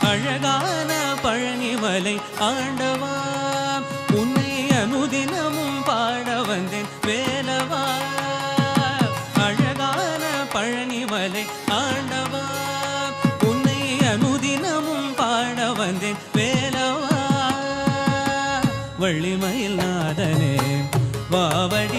அழகான பழனிமலை ஆண்டவா உன்னை அனுதினமும் பாட வந்தேன் வேலவா அழகான பழனிமலை ஆண்டவா உன்னை அனுதினமும் பாட வந்தேன் வேலவா வள்ளிமயில் நாதனே வாவடி